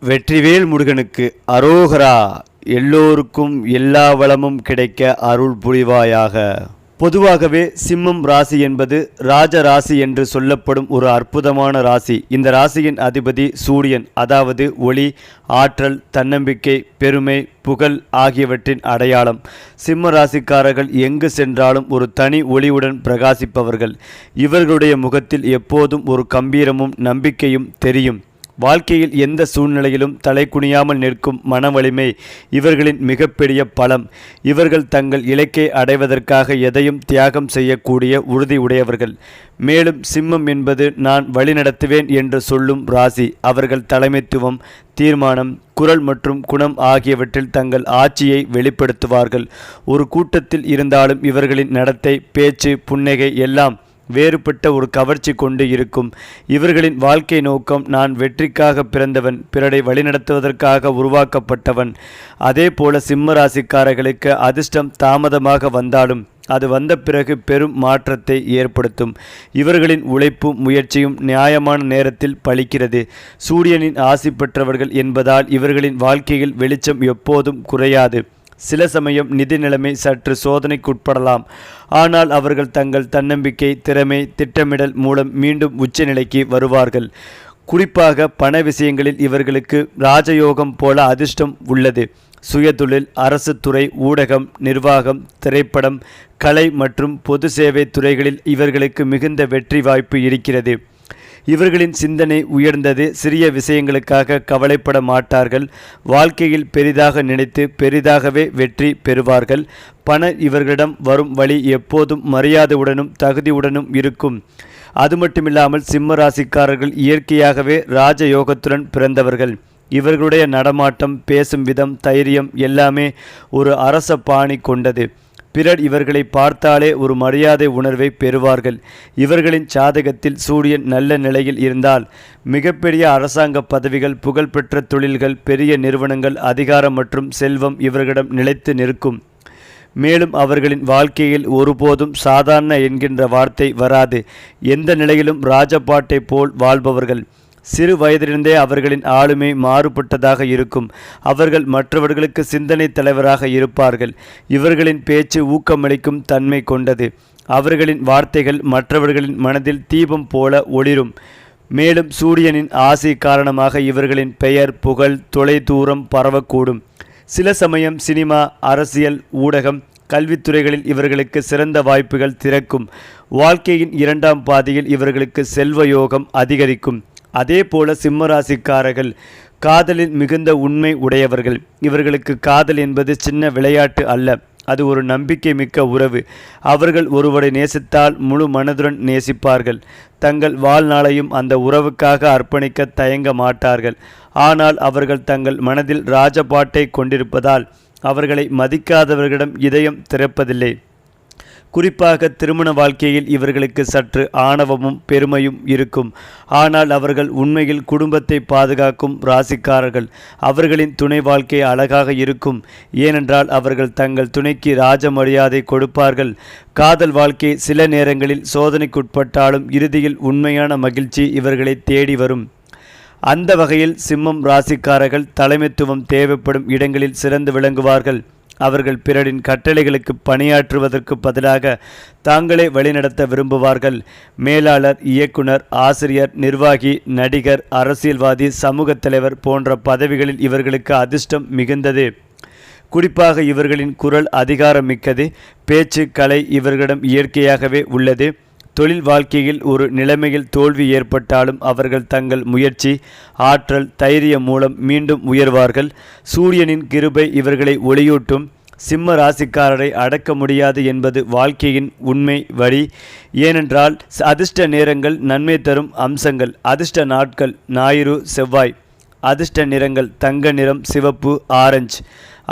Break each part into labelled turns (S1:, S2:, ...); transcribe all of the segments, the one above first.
S1: வெற்றிவேல் முருகனுக்கு அரோகரா. எல்லோருக்கும் எல்லா வளமும் கிடைக்க அருள் புரிவாயாக. பொதுவாகவே சிம்மம் ராசி என்பது ராஜ ராசி என்று சொல்லப்படும் ஒரு அற்புதமான ராசி. இந்த ராசியின் அதிபதி சூரியன், அதாவது ஒளி, ஆற்றல், தன்னம்பிக்கை, பெருமை, புகழ் ஆகியவற்றின் அடையாளம். சிம்ம ராசிக்காரர்கள் எங்கு சென்றாலும் ஒரு தனி ஒளியுடன் பிரகாசிப்பவர்கள். இவர்களுடைய முகத்தில் எப்போதும் ஒரு கம்பீரமும் நம்பிக்கையும் தெரியும். வாழ்க்கையில் எந்த சூழ்நிலையிலும் தலை குனியாமல் நிற்கும் மன வலிமை இவர்களின் மிகப்பெரிய பலம். இவர்கள் தங்கள் இலக்கை அடைவதற்காக எதையும் தியாகம் செய்யக்கூடிய உறுதி உடையவர்கள். மேலும் சிம்மம் என்பது நான் வழிநடத்துவேன் என்று சொல்லும் ராசி. அவர்கள் தலைமைத்துவம், தீர்மானம், குரல் மற்றும் குணம் ஆகியவற்றில் தங்கள் ஆட்சியை வெளிப்படுத்துவார்கள். ஒரு கூட்டத்தில் இருந்தாலும் இவர்களின் நடத்தை, பேச்சு, புன்னகை எல்லாம் வேறுபட்ட ஒரு கவர்ச்சி கொண்டு இருக்கும். இவர்களின் வாழ்க்கை நோக்கம் நான் வெற்றிக்காக பிறந்தவன், பிறரை வழிநடத்துவதற்காக உருவாக்கப்பட்டவன். அதே போல சிம்ம ராசிக்காரர்களுக்கு அதிர்ஷ்டம் தாமதமாக வந்தாலும் அது வந்த பிறகு பெரும் மாற்றத்தை ஏற்படுத்தும். இவர்களின் உழைப்பும் முயற்சியும் நியாயமான நேரத்தில் பலிக்கிறது. சூரியனின் ஆசி பெற்றவர்கள் என்பதால் இவர்களின் வாழ்க்கையில் வெளிச்சம் எப்போதும் குறையாது. சில சமயம் நிதி நிலைமை சற்று சோதனைக்குட்படலாம். ஆனால் அவர்கள் தங்கள் தன்னம்பிக்கை, திறமை, திட்டமிடல் மூலம் மீண்டும் உச்சநிலைக்கு வருவார்கள். குறிப்பாக பண விஷயங்களில் இவர்களுக்கு ராஜயோகம் போல அதிர்ஷ்டம் உள்ளது. சுயதொழில், அரசு துறை, ஊடகம், நிர்வாகம், திரைப்படம், கலை மற்றும் பொது சேவை துறைகளில் இவர்களுக்கு மிகுந்த வெற்றி வாய்ப்பு இருக்கிறது. இவர்களின் சிந்தனை உயர்ந்தது. சிறிய விஷயங்களுக்காக கவலைப்பட மாட்டார்கள். வாழ்க்கையில் பெரிதாக நினைத்து பெரிதாகவே வெற்றி பெறுவார்கள். பணம் இவர்களிடம் வரும் வழி எப்போதும் மரியாதையுடனும் தகுதியுடனும் இருக்கும். அது மட்டுமில்லாமல் சிம்ம ராசிக்காரர்கள் இயற்கையாகவே ராஜயோகத்துடன் பிறந்தவர்கள். இவர்களுடைய நடமாட்டம், பேசும் விதம், தைரியம் எல்லாமே ஒரு அரச பாணி கொண்டது. பிறர் இவர்களை பார்த்தாலே ஒரு மரியாதை உணர்வை பெறுவார்கள். இவர்களின் ஜாதகத்தில் சூரியன் நல்ல நிலையில் இருந்தால் மிகப்பெரிய அரசாங்க பதவிகள், புகழ்பெற்ற தொழில்கள், பெரிய நிறுவனங்கள், அதிகாரம் மற்றும் செல்வம் இவர்களிடம் நிலைத்து நிற்கும். மேலும் அவர்களின் வாழ்க்கையில் ஒருபோதும் சாதாரண என்கின்ற வார்த்தை வராது. எந்த நிலையிலும் ராஜபாட்டை போல் வாழ்பவர்கள். சிறு வயதிலிருந்தே அவர்களின் ஆளுமை மாறுபட்டதாக இருக்கும். அவர்கள் மற்றவர்களுக்கு சிந்தனை தலைவராக இருப்பார்கள். இவர்களின் பேச்சு ஊக்கமளிக்கும் தன்மை கொண்டது. அவர்களின் வார்த்தைகள் மற்றவர்களின் மனதில் தீபம் போல ஒளிரும். மேலும் சூரியனின் ஆசை காரணமாக இவர்களின் பெயர், புகழ் தொலை தூரம் பரவக்கூடும். சில சமயம் சினிமா, அரசியல், ஊடகம், கல்வித்துறைகளில் இவர்களுக்கு சிறந்த வாய்ப்புகள் திறக்கும். வாழ்க்கையின் இரண்டாம் பாதியில் இவர்களுக்கு செல்வ யோகம் அதிகரிக்கும். அதே போல சிம்மராசிக்காரர்கள் காதலில் மிகுந்த உண்மை உடையவர்கள். இவர்களுக்கு காதல் என்பது சின்ன விளையாட்டு அல்ல, அது ஒரு நம்பிக்கை மிக்க உறவு. அவர்கள் ஒருவரை நேசித்தால் முழு மனதுடன் நேசிப்பார்கள். தங்கள் வாழ்நாளையும் அந்த உறவுக்காக அர்ப்பணிக்க தயங்க மாட்டார்கள். ஆனால் அவர்கள் தங்கள் மனதில் ராஜபாட்டை கொண்டிருப்பதால் அவர்களை மதிக்காதவர்களிடம் இதயம் திறப்பதில்லை. குறிப்பாக திருமண வாழ்க்கையில் இவர்களுக்கு சற்று ஆணவமும் பெருமையும் இருக்கும். ஆனால் அவர்கள் உண்மையில் குடும்பத்தை பாதுகாக்கும் ராசிக்காரர்கள். அவர்களின் துணை வாழ்க்கை அழகாக இருக்கும். ஏனென்றால் அவர்கள் தங்கள் துணைக்கு ராஜ மரியாதை கொடுப்பார்கள். காதல் வாழ்க்கை சில நேரங்களில் சோதனைக்குட்பட்டாலும் இறுதியில் உண்மையான மகிழ்ச்சி இவர்களை தேடி வரும். அந்த வகையில் சிம்மம் ராசிக்காரர்கள் தலைமைத்துவம் தேவைப்படும் இடங்களில் சிறந்து விளங்குவார்கள். அவர்கள் பிறரின் கட்டளைகளுக்கு பணியாற்றுவதற்கு பதிலாக தாங்களே வழிநடத்த விரும்புவார்கள். மேலாளர், இயக்குனர், ஆசிரியர், நிர்வாகி, நடிகர், அரசியல்வாதி, சமூக தலைவர் போன்ற பதவிகளில் இவர்களுக்கு அதிர்ஷ்டம் மிகுந்தது. குறிப்பாக இவர்களின் குரல் அதிகாரம் மிக்கது. பேச்சு, கலை இவர்களிடம் இயற்கையாகவே உள்ளது. தொழில் வாழ்க்கையில் ஒரு நிலைமையில் தோல்வி ஏற்பட்டாலும் அவர்கள் தங்கள் முயற்சி, ஆற்றல், தைரியம் மூலம் மீண்டும் உயர்வார்கள். சூரியனின் கிருபை இவர்களை ஒளியூட்டும். சிம்ம ராசிக்காரரை அடக்க முடியாது என்பது வாழ்க்கையின் உண்மை வழி. ஏனென்றால் அதிர்ஷ்ட நேரங்கள் நன்மை தரும் அம்சங்கள். அதிர்ஷ்ட நாட்கள் ஞாயிறு, செவ்வாய். அதிர்ஷ்ட நிறங்கள் தங்க நிறம், சிவப்பு, ஆரஞ்சு.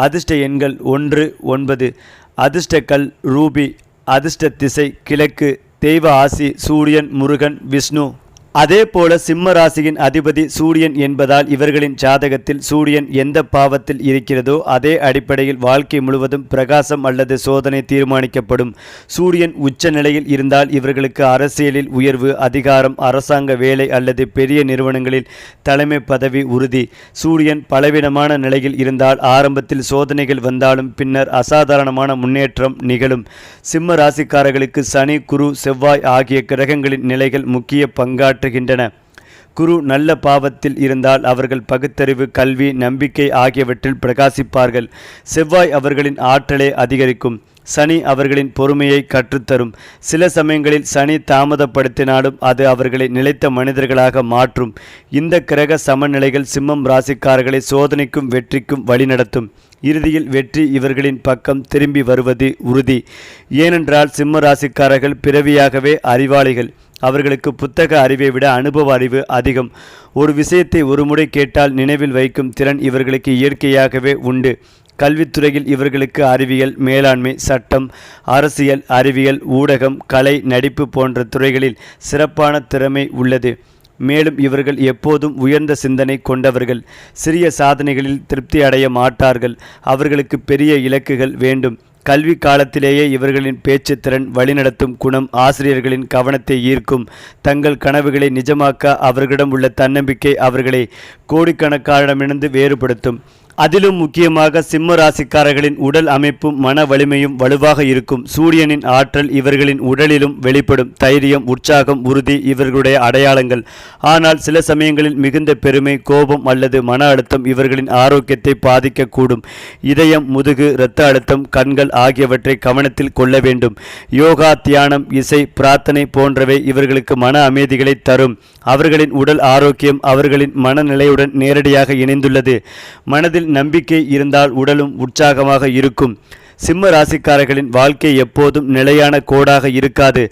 S1: அதிர்ஷ்ட எண்கள் 1, 9. அதிர்ஷ்ட கல் ரூபி. அதிர்ஷ்ட திசை கிழக்கு. தெய்வ ஆசி சூரியன், முருகன், விஷ்ணு. அதேபோல சிம்ம ராசியின் அதிபதி சூரியன் என்பதால் இவர்களின் ஜாதகத்தில் சூரியன் எந்த பாவத்தில் இருக்கிறதோ அதே அடிப்படையில் வாழ்க்கை முழுவதும் பிரகாசம் அல்லது சோதனை தீர்மானிக்கப்படும். சூரியன் உச்ச நிலையில் இருந்தால் இவர்களுக்கு அரசியலில் உயர்வு, அதிகாரம், அரசாங்க வேலை அல்லது பெரிய நிறுவனங்களில் தலைமை பதவி உறுதி. சூரியன் பலவீனமான நிலையில் இருந்தால் ஆரம்பத்தில் சோதனைகள் வந்தாலும் பின்னர் அசாதாரணமான முன்னேற்றம் நிகழும். சிம்ம ராசிக்காரர்களுக்கு சனி, குரு, செவ்வாய் ஆகிய கிரகங்களின் நிலைகள் முக்கிய பங்காற்றுகின்றன. குரு நல்ல பாவத்தில் இருந்தால் அவர்கள் பகுத்தறிவு, கல்வி, நம்பிக்கை ஆகியவற்றில் பிரகாசிப்பார்கள். செவ்வாய் அவர்களின் ஆற்றலை அதிகரிக்கும். சனி அவர்களின் பொறுமையை கற்றுத்தரும். சில சமயங்களில் சனி தாமதப்படுத்தினாலும் அது அவர்களை நிலைத்த மனிதர்களாக மாற்றும். இந்த கிரக சமநிலைகள் சிம்மம் ராசிக்காரர்களை சோதனைக்கும் வெற்றிக்கும் வழிநடத்தும். இறுதியில் வெற்றி இவர்களின் பக்கம் திரும்பி வருவது உறுதி. ஏனென்றால் சிம்ம ராசிக்காரர்கள் பிறவியாகவே அறிவாளிகள். அவர்களுக்கு புத்தக அறிவை விட அனுபவ அறிவு அதிகம். ஒரு விஷயத்தை ஒருமுறை கேட்டால் நினைவில் வைக்கும் திறன் இவர்களுக்கு இயற்கையாகவே உண்டு. கல்வித்துறையில் இவர்களுக்கு அறிவியல், மேலாண்மை, சட்டம், அரசியல், அறிவியல், ஊடகம், கலை, நடிப்பு போன்ற துறைகளில் சிறப்பான திறமை உள்ளது. மேலும் இவர்கள் எப்போதும் உயர்ந்த சிந்தனை கொண்டவர்கள். சிறிய சாதனைகளில் திருப்தி அடைய மாட்டார்கள். அவர்களுக்கு பெரிய இலக்குகள் வேண்டும். கல்வி காலத்திலேயே இவர்களின் பேச்சு திறன், வழிநடத்தும் குணம் ஆசிரியர்களின் கவனத்தை ஈர்க்கும். தங்கள் கனவுகளை நிஜமாக்க அவர்களிடம் உள்ள தன்னம்பிக்கை அவர்களை கோடிக்கணக்கானமிருந்து வேறுபடுத்தும். அதிலும் முக்கியமாக சிம்ம ராசிக்காரர்களின் உடல் அமைப்பும் மன வலிமையும் வலுவாக இருக்கும். சூரியனின் ஆற்றல் இவர்களின் உடலிலும் வெளிப்படும். தைரியம், உற்சாகம், உறுதி இவர்களுடைய அடையாளங்கள். ஆனால் சில சமயங்களில் மிகுந்த பெருமை, கோபம் அல்லது மன அழுத்தம் இவர்களின் ஆரோக்கியத்தை பாதிக்கக்கூடும். இதயம், முதுகு, இரத்த அழுத்தம், கண்கள் ஆகியவற்றை கவனத்தில் கொள்ள வேண்டும். யோகா, தியானம், இசை, பிரார்த்தனை போன்றவை இவர்களுக்கு மன அமைதிகளை தரும். அவர்களின் உடல் ஆரோக்கியம் அவர்களின் மனநிலையுடன் நேரடியாக இணைந்துள்ளது. மனதில் நம்பிக்கை இருந்தால் உடலும் உற்சாகமாக இருக்கும். சிம்ம ராசிக்காரர்களின் வாழ்க்கை எப்போதும் நிலையான கோடாக இருக்காது.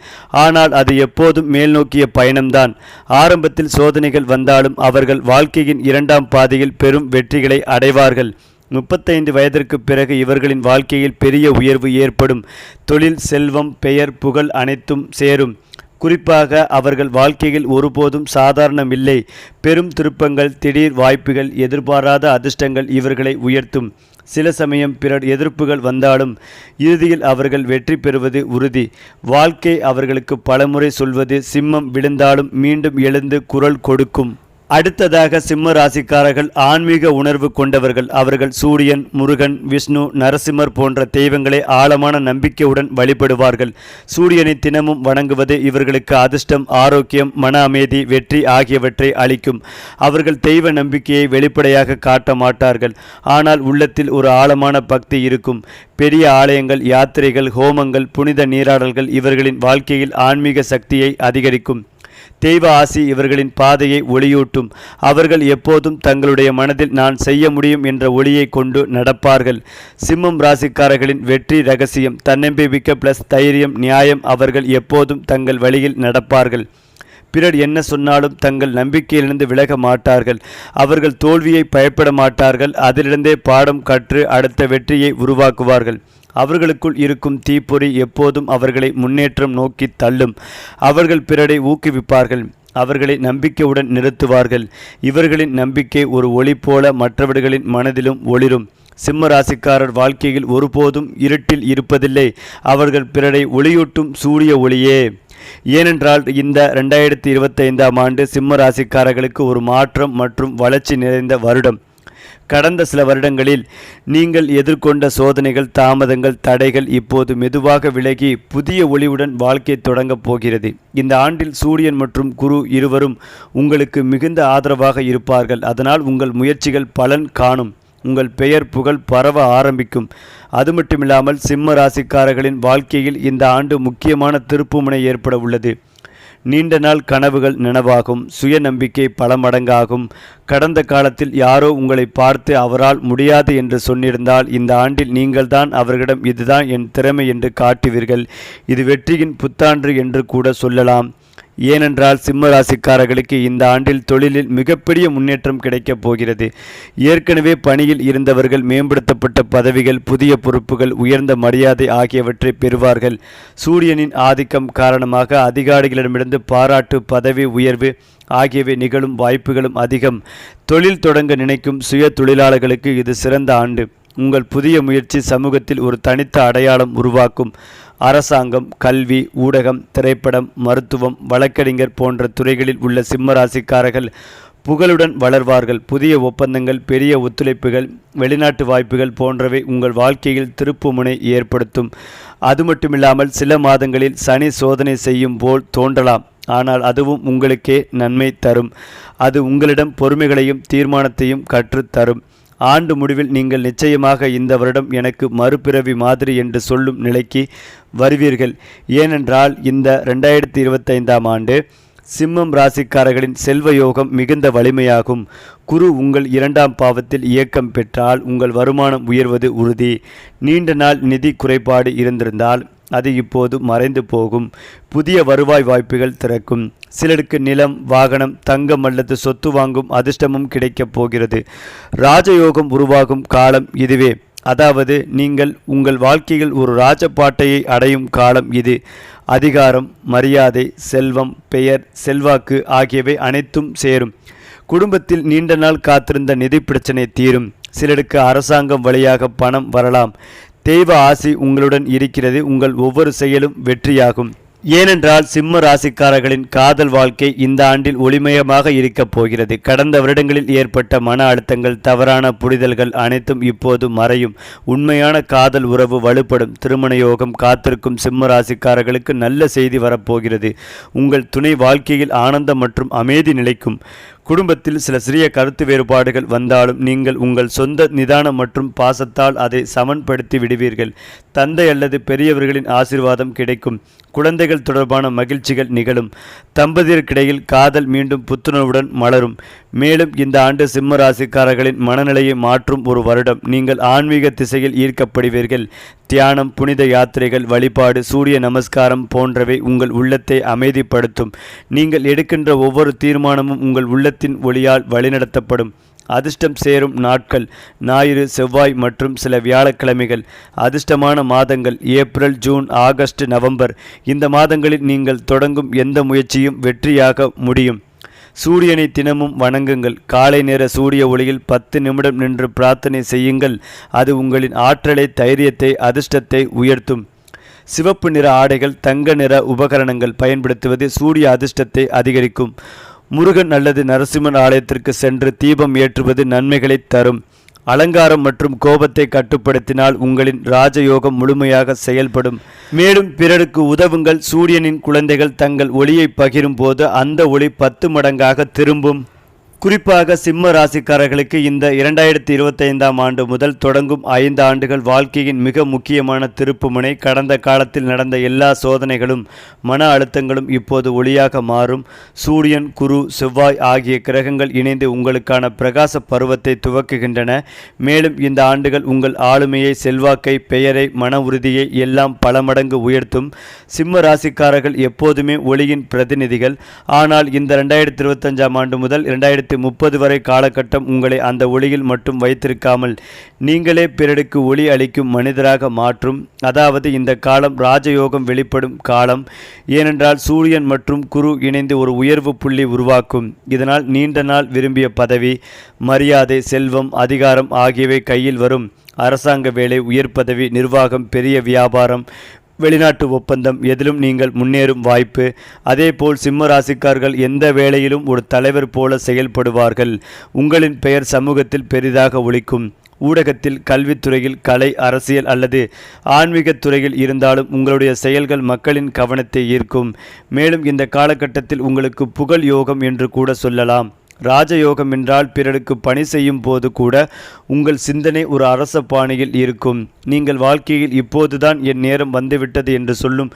S1: ஆனால் அது எப்போதும் மேல்நோக்கிய பயணம்தான். ஆரம்பத்தில் சோதனைகள் வந்தாலும் அவர்கள் வாழ்க்கையின் இரண்டாம் பாதையில் பெரும் வெற்றிகளை அடைவார்கள். 35 வயதிற்கு பிறகு இவர்களின் வாழ்க்கையில் பெரிய உயர்வு ஏற்படும். தொழில், செல்வம், பெயர், புகழ் அனைத்தும் சேரும். குறிப்பாக அவர்கள் வாழ்க்கையில் ஒருபோதும் சாதாரணமில்லை. பெரும் திருப்பங்கள், திடீர் வாய்ப்புகள், எதிர்பாராத அதிர்ஷ்டங்கள் இவர்களை உயர்த்தும். சில சமயம் பிறர் எதிர்ப்புகள் வந்தாலும் இறுதியில் அவர்கள் வெற்றி பெறுவது உறுதி. வாழ்க்கை அவர்களுக்கு பலமுறை சொல்வது சிம்மம் விழுந்தாலும் மீண்டும் எழுந்து குரல் கொடுக்கும். அடுத்ததாக சிம்ம ராசிக்காரர்கள் ஆன்மீக உணர்வு கொண்டவர்கள். அவர்கள் சூரியன், முருகன், விஷ்ணு, நரசிம்மர் போன்ற தெய்வங்களை ஆழமான நம்பிக்கையுடன் வழிபடுவார்கள். சூரியனை தினமும் வணங்குவது இவர்களுக்கு அதிர்ஷ்டம், ஆரோக்கியம், மன அமைதி, வெற்றி ஆகியவற்றை அளிக்கும். அவர்கள் தெய்வ நம்பிக்கையை வெளிப்படையாக காட்ட மாட்டார்கள். ஆனால் உள்ளத்தில் ஒரு ஆழமான பக்தி இருக்கும். பெரிய ஆலயங்கள், யாத்திரைகள், ஹோமங்கள், புனித நீராடல்கள் இவர்களின் வாழ்க்கையில் ஆன்மீக சக்தியை அதிகரிக்கும். தெய்வ ஆசி இவர்களின் பாதையை ஒளியூட்டும். அவர்கள் எப்போதும் தங்களுடைய மனதில் நான் செய்ய முடியும் என்ற ஒளியை கொண்டு நடப்பார்கள். சிம்மம் ராசிக்காரர்களின் வெற்றி ரகசியம் தன்னம்பிக்கை பிளஸ் தைரியம், நியாயம். அவர்கள் எப்போதும் தங்கள் வழியில் நடப்பார்கள். பிறர் என்ன சொன்னாலும் தங்கள் நம்பிக்கையிலிருந்து விலக மாட்டார்கள். அவர்கள் தோல்வியை பயப்பட மாட்டார்கள். அதிலிருந்தே பாடம் கற்று அடுத்த வெற்றியை உருவாக்குவார்கள். அவர்களுக்குள் இருக்கும் தீப்பொறி எப்போதும் அவர்களை முன்னேற்றம் நோக்கி தள்ளும். அவர்கள் பிறரை ஊக்குவிப்பார்கள். அவர்களை நம்பிக்கையுடன் நிறுத்துவார்கள். இவர்களின் நம்பிக்கை ஒரு ஒளி போல மற்றவர்களின் மனதிலும் ஒளிரும். சிம்ம ராசிக்காரர் வாழ்க்கையில் ஒருபோதும் இருட்டில் இருப்பதில்லை. அவர்கள் பிறரை ஒளியூட்டும் சூரிய ஒளியே. ஏனென்றால் இந்த 2025ஆம் ஆண்டு சிம்ம ராசிக்காரர்களுக்கு ஒரு மாற்றம் மற்றும் வளர்ச்சி நிறைந்த வருடம். கடந்த சில வருடங்களில் நீங்கள் எதிர்கொண்ட சோதனைகள், தாமதங்கள், தடைகள் இப்போது மெதுவாக விலகி புதிய ஒளிவுடன் வாழ்க்கை தொடங்கப் போகிறது. இந்த ஆண்டில் சூரியன் மற்றும் குரு இருவரும் உங்களுக்கு மிகுந்த ஆதரவாக இருப்பார்கள். அதனால் உங்கள் முயற்சிகள் பலன் காணும். உங்கள் பெயர், புகழ் பரவ ஆரம்பிக்கும். அது மட்டுமில்லாமல் சிம்ம ராசிக்காரர்களின் வாழ்க்கையில் இந்த ஆண்டு முக்கியமான திருப்புமுனை ஏற்பட உள்ளது. நீண்ட நாள் கனவுகள் நனவாகும். சுய நம்பிக்கை பல மடங்காகும். கடந்த காலத்தில் யாரோ உங்களை பார்த்து அவரால் முடியாது என்று சொன்னிருந்தால் இந்த ஆண்டில் நீங்கள்தான் அவர்களிடம் இதுதான் என் திறமை என்று காட்டுவீர்கள். இது வெற்றியின் புத்தாண்டு என்று கூட சொல்லலாம். ஏனென்றால் சிம்ம ராசிக்காரர்களுக்கு இந்த ஆண்டில் தொழிலில் மிகப்பெரிய முன்னேற்றம் கிடைக்கப் போகிறது. ஏற்கனவே பணியில் இருந்தவர்கள் மேம்படுத்தப்பட்ட பதவிகள், புதிய பொறுப்புகள், உயர்ந்த மரியாதை ஆகியவற்றை பெறுவார்கள். சூரியனின் ஆதிக்கம் காரணமாக அதிகாரிகளிடமிருந்து பாராட்டு, பதவி உயர்வு ஆகியவை நிகழும் வாய்ப்புகளும் அதிகம். தொழில் தொடங்க நினைக்கும் சுய தொழிலாளர்களுக்கு இது சிறந்த ஆண்டு. உங்கள் புதிய முயற்சி சமூகத்தில் ஒரு தனித்த அடையாளம் உருவாக்கும். அரசாங்கம், கல்வி, ஊடகம், திரைப்படம், மருத்துவம், வழக்கறிஞர் போன்ற துறைகளில் உள்ள சிம்ம ராசிக்காரர்கள் புகழுடன் வளர்வார்கள். புதிய ஒப்பந்தங்கள், பெரிய ஒத்துழைப்புகள், வெளிநாட்டு வாய்ப்புகள் போன்றவை உங்கள் வாழ்க்கையில் திருப்புமுனை ஏற்படுத்தும். அது மட்டுமில்லாமல் சில மாதங்களில் சனி சோதனை செய்யும் போல் தோன்றலாம். ஆனால் அதுவும் உங்களுக்கே நன்மை தரும். அது உங்களிடம் பொறுமைகளையும் தீர்மானத்தையும் கற்றுத்தரும். ஆண்டு முடிவில் நீங்கள் நிச்சயமாக இந்த வருடம் எனக்கு மறுபிறவி மாதிரி என்று சொல்லும் நிலைக்கு வருவீர்கள். ஏனென்றால் இந்த 2025ஆம் ஆண்டு சிம்மம் ராசிக்காரர்களின் செல்வ யோகம் மிகுந்த வலிமையாகும். குரு உங்கள் 2ஆம் பாவத்தில் இயக்கம் பெற்றால் உங்கள் வருமானம் உயர்வது உறுதி. நீண்ட நாள் நிதி குறைபாடு இருந்திருந்தால் அது இப்போது மறைந்து போகும். புதிய வருவாய் வாய்ப்புகள் திறக்கும். சிலருக்கு நிலம், வாகனம், தங்கம் அல்லது சொத்து வாங்கும் அதிர்ஷ்டமும் கிடைக்கப் போகிறது. ராஜயோகம் உருவாகும் காலம் இதுவே. அதாவது நீங்கள் உங்கள் வாழ்க்கையில் ஒரு ராஜபாட்டையை அடையும் காலம் இது. அதிகாரம், மரியாதை, செல்வம், பெயர், செல்வாக்கு ஆகியவை அனைத்தும் சேரும். குடும்பத்தில் நீண்ட நாள் காத்திருந்த நிதி பிரச்சனை தீரும். சிலருக்கு அரசாங்கம் வழியாக பணம் வரலாம். தெய்வ ஆசி உங்களுடன் இருக்கிறது. உங்கள் ஒவ்வொரு செயலும் வெற்றியாகும். ஏனென்றால் சிம்ம ராசிக்காரர்களின் காதல் வாழ்க்கை இந்த ஆண்டில் ஒளிமயமாக இருக்கப் போகிறது. கடந்த வருடங்களில் ஏற்பட்ட மன அழுத்தங்கள், தவறான புரிதல்கள் அனைத்தும் இப்போது மறையும். உண்மையான காதல் உறவு வலுப்படும். திருமண யோகம் காத்திருக்கும் சிம்ம ராசிக்காரர்களுக்கு நல்ல செய்தி வரப்போகிறது. உங்கள் துணை வாழ்க்கையில் ஆனந்தம் மற்றும் அமைதி நிலைக்கும். குடும்பத்தில் சில சிறிய கருத்து வேறுபாடுகள் வந்தாலும் நீங்கள் உங்கள் சொந்த நிதானம் மற்றும் பாசத்தால் அதை சமன்படுத்தி விடுவீர்கள். தந்தை அல்லது பெரியவர்களின் ஆசீர்வாதம் கிடைக்கும். குழந்தைகள் தொடர்பான மகிழ்ச்சிகள் நிகழும். தம்பதியருக்கிடையில் காதல் மீண்டும் புத்துணர்வுடன் மலரும். மேலும் இந்த ஆண்டு சிம்ம ராசிக்காரர்களின் மனநிலையை மாற்றும் ஒரு வருடம். நீங்கள் ஆன்மீக திசையில் ஈர்க்கப்படுவீர்கள். தியானம், புனித யாத்திரைகள், வழிபாடு, சூரிய நமஸ்காரம் போன்றவை உங்கள் உள்ளத்தை அமைதிப்படுத்தும். நீங்கள் எடுக்கின்ற ஒவ்வொரு தீர்மானமும் உங்கள் உள்ளத்தின் ஒளியால் வழிநடத்தப்படும். அதிர்ஷ்டம் சேரும் நாட்கள் ஞாயிறு, செவ்வாய் மற்றும் சில வியாழக்கிழமைகள். அதிர்ஷ்டமான மாதங்கள் ஏப்ரல், ஜூன், ஆகஸ்ட், நவம்பர். இந்த மாதங்களில் நீங்கள் தொடங்கும் எந்த முயற்சியும் வெற்றியாக முடியும். சூரியனை தினமும் வணங்குங்கள். காலை நேர சூரிய ஒளியில் 10 நிமிடம் நின்று பிரார்த்தனை செய்யுங்கள். அது உங்களின் ஆற்றலை, தைரியத்தை, அதிர்ஷ்டத்தை உயர்த்தும். சிவப்பு நிற ஆடைகள், தங்க நிற உபகரணங்கள் பயன்படுத்துவது சூரிய அதிர்ஷ்டத்தை அதிகரிக்கும். முருகன் அல்லது நரசிம்மன் ஆலயத்திற்கு சென்று தீபம் ஏற்றுவது நன்மைகளை தரும். அலங்காரம் மற்றும் கோபத்தை கட்டுப்படுத்தினால் உங்களின் ராஜயோகம் முழுமையாக செயல்படும். மேலும் பிறருக்கு உதவுங்கள். சூரியனின் குழந்தைகள் தங்கள் ஒளியை பகிரும் போது அந்த ஒளி 10 மடங்காக திரும்பும். குறிப்பாக சிம்ம ராசிக்காரர்களுக்கு இந்த 2025ஆம் ஆண்டு முதல் தொடங்கும் 5 ஆண்டுகள் வாழ்க்கையின் மிக முக்கியமான திருப்புமுனை. கடந்த காலத்தில் நடந்த எல்லா சோதனைகளும், மன அழுத்தங்களும் இப்போது ஒளியாக மாறும். சூரியன், குரு, செவ்வாய் ஆகிய கிரகங்கள் இணைந்து உங்களுக்கான பிரகாச பருவத்தை துவக்குகின்றன. மேலும் இந்த ஆண்டுகள் உங்கள் ஆளுமையை, செல்வாக்கை, பெயரை, மன உறுதியை எல்லாம் பல மடங்கு உயர்த்தும். சிம்ம ராசிக்காரர்கள் எப்போதுமே ஒளியின் பிரதிநிதிகள். ஆனால் இந்த 2025ஆம் ஆண்டு முதல் 2030 வரை காலகட்டம் உங்களை அந்த ஒளியில் மட்டும் வைத்திருக்காமல் நீங்களே பிறருக்கு ஒளி அளிக்கும் மனிதராக மாற்றும். அதாவது இந்த காலம் ராஜயோகம் வெளிப்படும் காலம். ஏனென்றால் சூரியன் மற்றும் குரு இணைந்து ஒரு உயர்வு புள்ளி உருவாக்கும். இதனால் நீண்ட நாள் விரும்பிய பதவி, மரியாதை, செல்வம், அதிகாரம் ஆகியவை கையில் வரும். அரசாங்க வேலை, உயர் பதவி, நிர்வாகம், பெரிய வியாபாரம், வெளிநாட்டு ஒப்பந்தம் எதிலும் நீங்கள் முன்னேறும் வாய்ப்பு. அதேபோல் சிம்ம ராசிக்காரர்கள் எந்த வேளையிலும் ஒரு தலைவர் போல செயல்படுவார்கள். உங்களின் பெயர் சமூகத்தில் பெரிதாக ஒலிக்கும். ஊடகத்தில், கல்வித்துறையில், கலை, அரசியல் அல்லது ஆன்மீகத் துறையில் இருந்தாலும் உங்களுடைய செயல்கள் மக்களின் கவனத்தை ஈர்க்கும். மேலும் இந்த காலகட்டத்தில் உங்களுக்கு புகழ் யோகம் என்று கூட சொல்லலாம். ராஜயோகம் என்றால் பிறருக்கு பணி செய்யும் போது கூட உங்கள் சிந்தனை ஒரு அரச பாணியில் இருக்கும். நீங்கள் வாழ்க்கையில் இப்போதுதான் என் நேரம் வந்துவிட்டது என்று சொல்லும்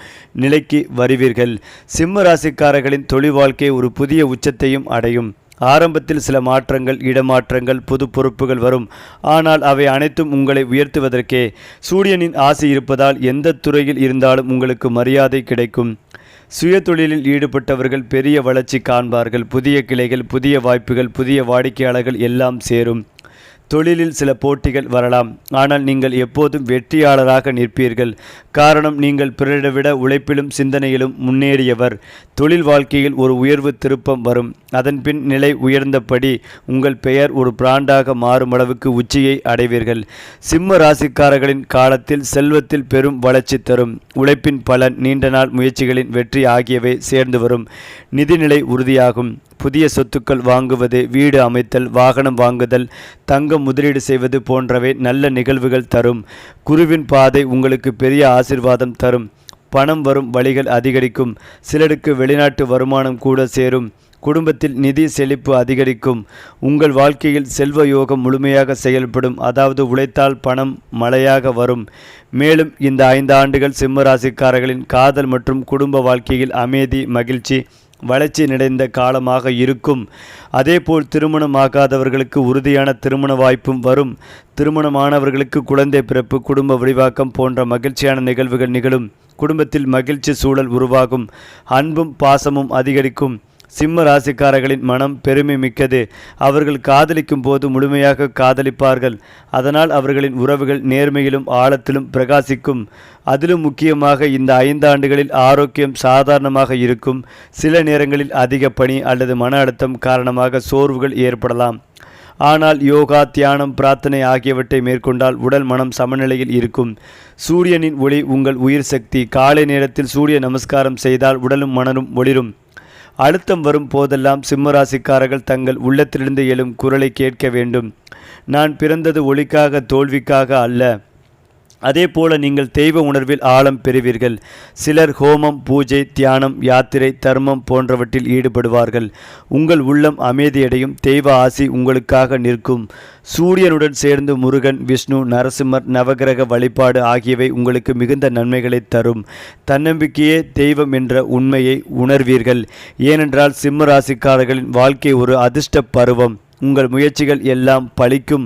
S1: நிலைக்கு வருவீர்கள். சிம்ம ராசிக்காரர்களின் தொழில் வாழ்க்கை ஒரு புதிய உச்சத்தையும் அடையும். ஆரம்பத்தில் சில மாற்றங்கள், இடமாற்றங்கள், புது பொறுப்புகள் வரும். ஆனால் அவை அனைத்தும் உங்களை உயர்த்துவதற்கே. சூரியனின் ஆசை இருப்பதால் எந்த துறையில் இருந்தாலும் உங்களுக்கு மரியாதை கிடைக்கும். சுய தொழிலில் ஈடுபட்டவர்கள் பெரிய வளர்ச்சி காண்பார்கள். புதிய கிளைகள், புதிய வாய்ப்புகள், புதிய வாடிக்கையாளர்கள் எல்லாம் சேரும். தொழிலில் சில போட்டிகள் வரலாம், ஆனால் நீங்கள் எப்போதும் வெற்றியாளராக நிற்பீர்கள். காரணம், நீங்கள் பிறரை விட உழைப்பிலும் சிந்தனையிலும் முன்னேறியவர். தொழில் வாழ்க்கையில் ஒரு உயர்வு திருப்பம் வரும். அதன்பின் நிலை உயர்ந்தபடி உங்கள் பெயர் ஒரு பிராண்டாக மாறும் அளவுக்கு உச்சியை அடைவீர்கள். சிம்ம ராசிக்காரர்களின் காலத்தில் செல்வத்தில் பெரும் வளர்ச்சி தரும். உழைப்பின் பலன், நீண்ட நாள் முயற்சிகளின் வெற்றி ஆகியவை சேர்ந்து வரும். நிதிநிலை உறுதியாகும். புதிய சொத்துக்கள் வாங்குவது, வீடு அமைத்தல், வாகனம் வாங்குதல், தங்கம் முதலீடு செய்வது போன்றவை நல்ல நிகழ்வுகள் தரும். குருவின் பாதை உங்களுக்கு பெரிய ஆசீர்வாதம் தரும். பணம் வரும் வழிகள் அதிகரிக்கும். சிலருக்கு வெளிநாட்டு வருமானம் கூட சேரும். குடும்பத்தில் நிதி செழிப்பு அதிகரிக்கும். உங்கள் வாழ்க்கையில் செல்வ யோகம் முழுமையாக செயல்படும். அதாவது உழைத்தால் பணம் மழையாக வரும். மேலும் இந்த 5 ஆண்டுகள் சிம்ம ராசிக்காரர்களின் காதல் மற்றும் குடும்ப வாழ்க்கையில் அமைதி, மகிழ்ச்சி, வளர்ச்சி நிறைந்த காலமாக இருக்கும். அதேபோல் திருமணமாகாதவர்களுக்கு உறுதியான திருமண வாய்ப்பும் வரும். திருமணமானவர்களுக்கு குழந்தை பிறப்பு, குடும்ப விரிவாக்கம் போன்ற மகிழ்ச்சியான நிகழ்வுகள் நிகழும். குடும்பத்தில் மகிழ்ச்சி சூழல் உருவாகும். அன்பும் பாசமும் அதிகரிக்கும். சிம்ம ராசிக்காரர்களின் மனம் பெருமை மிக்கது. அவர்கள் காதலிக்கும் போது முழுமையாக காதலிப்பார்கள். அதனால் அவர்களின் உறவுகள் நேர்மையிலும் ஆழத்திலும் பிரகாசிக்கும். அதிலும் முக்கியமாக இந்த 5 ஆண்டுகளில் ஆரோக்கியம் சாதாரணமாக இருக்கும். சில நேரங்களில் அதிக பணி அல்லது மன அழுத்தம் காரணமாக சோர்வுகள் ஏற்படலாம். ஆனால் யோகா, தியானம், பிரார்த்தனை ஆகியவற்றை மேற்கொண்டால் உடல் மனம் சமநிலையில் இருக்கும். சூரியனின் ஒளி உங்கள் உயிர் சக்தி. காலை நேரத்தில் சூரிய நமஸ்காரம் செய்தால் உடலும் மனமும் ஒளிரும். அழுத்தம் வரும் போதெல்லாம் சிம்மராசிக்காரர்கள் தங்கள் உள்ளத்திலிருந்து எழும் குரலை கேட்க வேண்டும். நான் பிறந்தது ஒளிக்காக, தோல்விக்காக அல்ல. அதே போல நீங்கள் தெய்வ உணர்வில் ஆழம் பெறுவீர்கள். சிலர் ஹோமம், பூஜை, தியானம், யாத்திரை, தர்மம் போன்றவற்றில் ஈடுபடுவார்கள். உங்கள் உள்ளம் அமைதியடையும். தெய்வ ஆசி உங்களுக்காக நிற்கும். சூரியனுடன் சேர்ந்து முருகன், விஷ்ணு, நரசிம்மர், நவகிரக வழிபாடு ஆகியவை உங்களுக்கு மிகுந்த நன்மைகளை தரும். தன்னம்பிக்கையே தெய்வம் என்ற உண்மையை உணர்வீர்கள். ஏனென்றால் சிம்ம ராசிக்காரர்களின் வாழ்க்கை ஒரு அதிர்ஷ்ட பருவம். உங்கள் முயற்சிகள் எல்லாம் பலிக்கும்.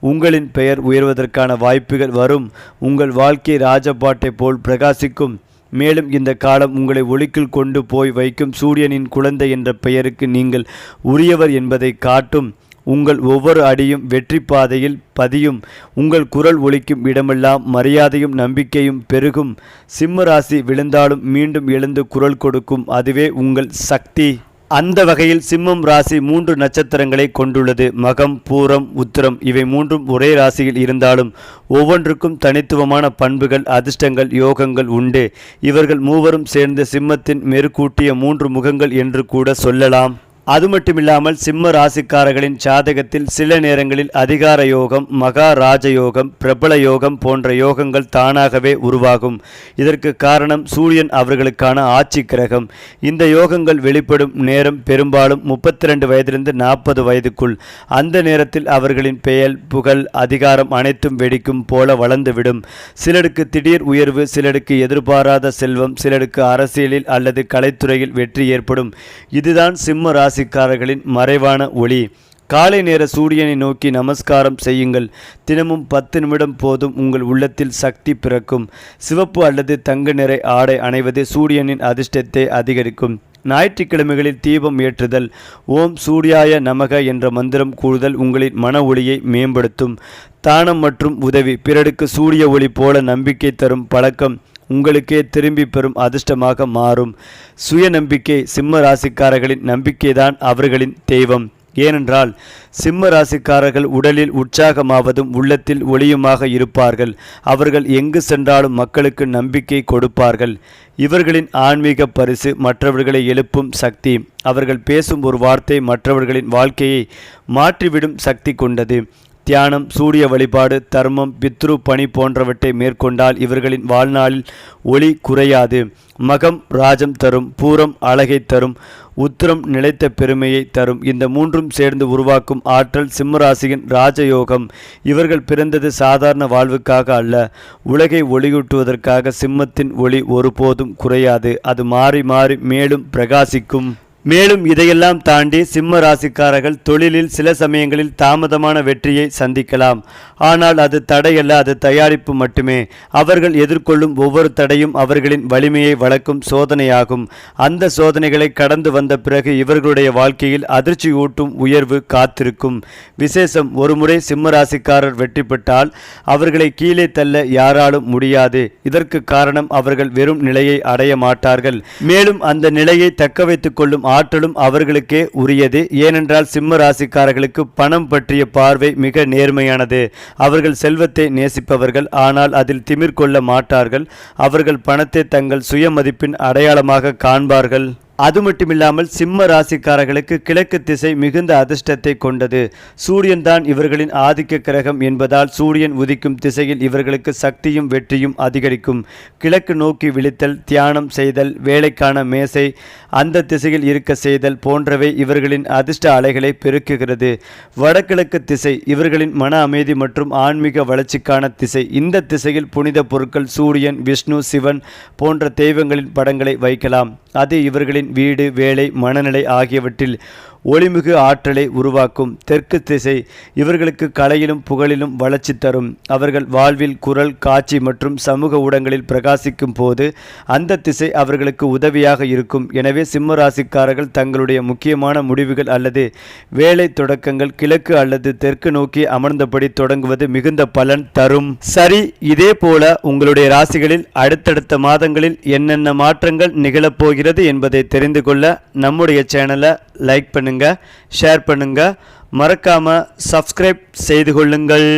S1: உங்களின் பெயர் உயர்வதற்கான வாய்ப்புகள் வரும். உங்கள் வாழ்க்கை ராஜபாட்டை போல் பிரகாசிக்கும். மேலும் இந்த காலம் உங்களை ஒளிக்குள் கொண்டு போய் வைக்கும். சூரியனின் குழந்தை என்ற பெயருக்கு நீங்கள் உரியவர் என்பதை காட்டும். உங்கள் ஒவ்வொரு அடியும் வெற்றி பாதையில் பதியும். உங்கள் குரல் ஒலிக்கும் இடமெல்லாம் மரியாதையும் நம்பிக்கையும் பெருகும். சிம்ம ராசி விழுந்தாலும் மீண்டும் எழுந்து குரல் கொடுக்கும். அதுவே உங்கள் சக்தி. அந்த வகையில் சிம்மம் ராசி 3 நட்சத்திரங்களை கொண்டுள்ளது. மகம், பூரம், உத்திரம். இவை 3ம் ஒரே ராசியில் இருந்தாலும் ஒவ்வொன்றுக்கும் தனித்துவமான பண்புகள், அதிர்ஷ்டங்கள், யோகங்கள் உண்டு. இவர்கள் மூவரும் சேர்ந்து சிம்மத்தின் மெருகூட்டிய 3 முகங்கள் என்று கூட சொல்லலாம். அது மட்டுமில்லாமல் சிம்ம ராசிக்காரர்களின் ஜாதகத்தில் சில நேரங்களில் அதிகார யோகம், மகாராஜ யோகம், பிரபல யோகம் போன்ற யோகங்கள் தானாகவே உருவாகும். இதற்கு காரணம் சூரியன் அவர்களுக்கான ஆட்சி கிரகம். இந்த யோகங்கள் வெளிப்படும் நேரம் பெரும்பாலும் 32 வயதிலிருந்து 40 வயதுக்குள். அந்த நேரத்தில் அவர்களின் பெயர், புகழ், அதிகாரம் அனைத்தும் வெடிக்கும் போல வளர்ந்துவிடும். சிலருக்கு திடீர் உயர்வு, சிலருக்கு எதிர்பாராத செல்வம், சிலருக்கு அரசியலில் அல்லது கலைத்துறையில் வெற்றி ஏற்படும். இதுதான் சிம்ம ராசிக்காரர்களின் மறைவான ஒளி. காலை நேர சூரியனை நோக்கி நமஸ்காரம் செய்யுங்கள். தினமும் 10 நிமிடம் போதும். உங்கள் உள்ளத்தில் சக்தி பிறக்கும். சிவப்பு அல்லது தங்க நிற ஆடை அணிவது சூரியனின் அதிர்ஷ்டத்தை அதிகரிக்கும். ஞாயிற்றுக்கிழமைகளில் தீபம் ஏற்றுதல், ஓம் சூர்யாய நமக என்ற மந்திரம் கூறுதல் உங்களின் மன ஒளியை மேம்படுத்தும். தானம் மற்றும் உதவி, பிறருக்கு சூரிய ஒளி போல நம்பிக்கை தரும் பழக்கம் உங்களுக்கே திரும்பி பெறும் அதிர்ஷ்டமாக மாறும். சுய நம்பிக்கை, சிம்ம ராசிக்காரர்களின் நம்பிக்கைதான் அவர்களின் தெய்வம். ஏனென்றால் சிம்ம ராசிக்காரர்கள் உடலில் உற்சாகமாவதும் உள்ளத்தில் ஒளியுமாக இருப்பார்கள். அவர்கள் எங்கு சென்றாலும் மக்களுக்கு நம்பிக்கை கொடுப்பார்கள். இவர்களின் ஆன்மீக பரிசு மற்றவர்களை எழுப்பும் சக்தி. அவர்கள் பேசும் ஒரு வார்த்தை மற்றவர்களின் வாழ்க்கையை மாற்றிவிடும் சக்தி கொண்டது. தியானம், சூரிய வழிபாடு, தர்மம், பித்ரு பணி போன்றவற்றை மேற்கொண்டால் இவர்களின் வாழ்நாளில் ஒளி குறையாது. மகம் ராஜம் தரும், பூரம் அழகை தரும், உத்திரம் நிலைத்த பெருமையை தரும். இந்த 3ம் சேர்ந்து உருவாக்கும் ஆற்றல் சிம்மராசியின் ராஜயோகம். இவர்கள் பிறந்தது சாதாரண வாழ்வுக்காக அல்ல, உலகை ஒளியூட்டுவதற்காக. சிம்மத்தின் ஒளி ஒருபோதும் குறையாது. அது மாறி மாறி மேலும் பிரகாசிக்கும். மேலும் இதையெல்லாம் தாண்டி சிம்ம ராசிக்காரர்கள் தொழிலில் சில சமயங்களில் தாமதமான வெற்றியை சந்திக்கலாம். ஆனால் அது தடையல்ல, அது தயாரிப்பு மட்டுமே. அவர்கள் எதிர்கொள்ளும் ஒவ்வொரு தடையும் அவர்களின் வலிமையை வளர்க்கும் சோதனையாகும். அந்த சோதனைகளை கடந்து வந்த பிறகு இவர்களுடைய வாழ்க்கையில் அதிர்ச்சி ஊட்டும் உயர்வு காத்திருக்கும். விசேஷம், ஒருமுறை சிம்ம ராசிக்காரர் வெற்றி பெற்றால் அவர்களை கீழே தள்ள யாராலும் முடியாது. இதற்கு காரணம் அவர்கள் வெறும் நிலையை அடைய மாட்டார்கள். மேலும் அந்த நிலையை தக்க வைத்துக் கொள்ளும் ஆற்றலும் அவர்களுக்கே உரியது. ஏனென்றால் சிம்ம ராசிக்காரர்களுக்கு பணம் பற்றிய பார்வை மிக நேர்மையானது. அவர்கள் செல்வத்தை நேசிப்பவர்கள், ஆனால் அதில் திமிர் கொள்ள மாட்டார்கள். அவர்கள் பணத்தை தங்கள் சுய மதிப்பின் அடையாளமாக காண்பார்கள். அது மட்டுமில்லாமல் சிம்ம ராசிக்காரர்களுக்கு கிழக்கு திசை மிகுந்த அதிர்ஷ்டத்தை கொண்டது. சூரியன் தான் இவர்களின் ஆதிக்க கிரகம் என்பதால் சூரியன் உதிக்கும் திசையில் இவர்களுக்கு சக்தியும் வெற்றியும் அதிகரிக்கும். கிழக்கு நோக்கி விழித்தல், தியானம் செய்தல், வேலைக்கான மேசை அந்த திசையில் இருக்க செய்தல் போன்றவை இவர்களின் அதிர்ஷ்ட அலைகளை பெருக்குகிறது. வடகிழக்கு திசை இவர்களின் மன அமைதி மற்றும் ஆன்மீக வளர்ச்சிக்கான திசை. இந்த திசையில் புனித பொருட்கள், சூரியன், விஷ்ணு, சிவன் போன்ற தெய்வங்களின் படங்களை வைக்கலாம். அது இவர்களின் வீடு, வேலை, மனநிலை ஆகியவற்றில் ஒளிமிகு ஆற்றலை உருவாக்கும். தெற்கு திசை இவர்களுக்கு கலையிலும் புகழிலும் வளர்ச்சி தரும். அவர்கள் வாழ்வில் குரல், காட்சி மற்றும் சமூக ஊடகங்களில் பிரகாசிக்கும் போது அந்த திசை அவர்களுக்கு உதவியாக இருக்கும். எனவே சிம்ம ராசிக்காரர்கள் தங்களுடைய முக்கியமான முடிவுகள் அல்லது வேலை தொடக்கங்கள் கிழக்கு அல்லது தெற்கு நோக்கி அமர்ந்தபடி தொடங்குவது மிகுந்த பலன் தரும். சரி, இதே போல உங்களுடைய ராசிகளில் அடுத்தடுத்த மாதங்களில் என்னென்ன மாற்றங்கள் நிகழப்போகிறது என்பதை தெரிந்து கொள்ள நம்முடைய சேனலை லைக் பண்ணுங்க, ஷேர் பண்ணுங்க, மறக்காம சப்ஸ்கிரைப் செய்து கொள்ளுங்கள்.